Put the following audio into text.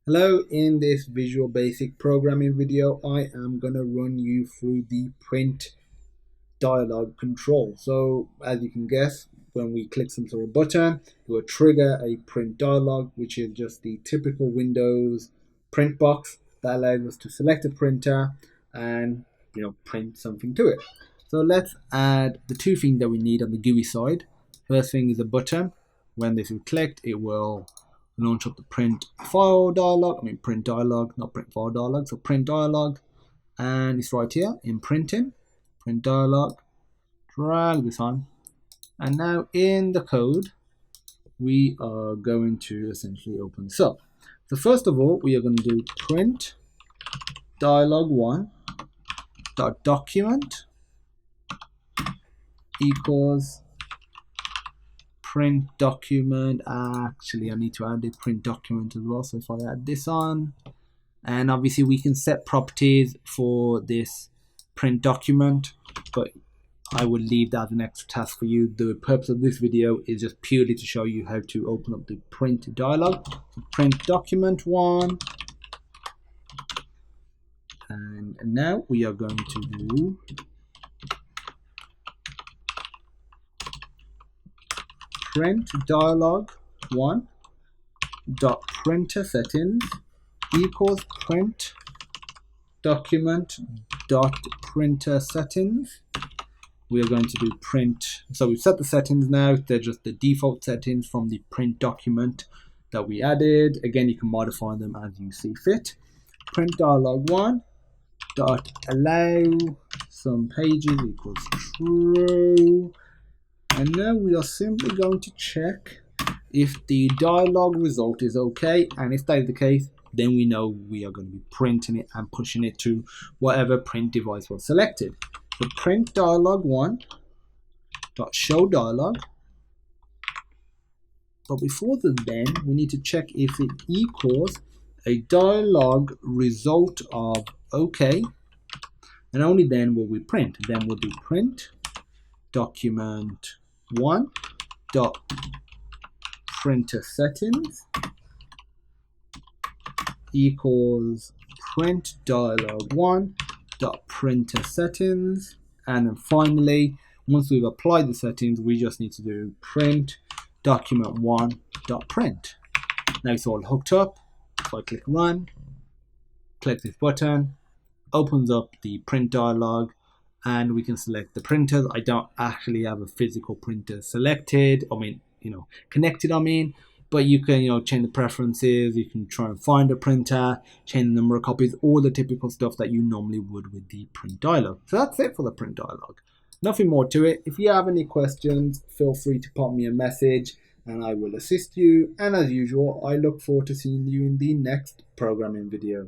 Hello, in this Visual Basic programming video, I am going to run you through the print dialog control. So as you can guess, when we click some sort of button, it will trigger a print dialog, which is just the typical Windows print box that allows us to select a printer and print something to it. So let's add the two things that we need on the GUI side. First thing is a button. When this is clicked, it will launch up the print dialog, not print file dialog, so print dialog, and it's right here in printing, print dialog, drag this on, and now in the code, we are going to essentially open this up. So first of all, we are going to do print dialog1 dot document equals print document. Actually, I need to add the print document as well. So if I add this on, and obviously we can set properties for this print document, but I will leave that as an extra task for you. The purpose of this video is just purely to show you how to open up the print dialog. So print document one, and now we are going to do print dialog one dot printer settings equals print document dot printer settings. We are going to do print. So we've set the settings now. They're just the default settings from the print document that we added. Again, you can modify them as you see fit. Print dialog one dot allow some pages equals true. And now we are simply going to check if the dialog result is okay, and if that is the case, then we know we are going to be printing it and pushing it to whatever print device was selected. So print dialog one dot show dialog. But before then, we need to check if it equals a dialog result of okay, and only then will we print. Then we'll do print document one dot printer settings equals print dialog one dot printer settings, and then finally, once we've applied the settings, we just need to do print document one dot print. Now it's all hooked up. If I click run, click this button, opens up the print dialog, and we can select the printers. I don't actually have a physical printer selected, connected, but you can, change the preferences, you can try and find a printer, change the number of copies, all the typical stuff that you normally would with the print dialog. So that's it for the print dialog. Nothing more to it. If you have any questions, feel free to pop me a message and I will assist you. And as usual, I look forward to seeing you in the next programming video.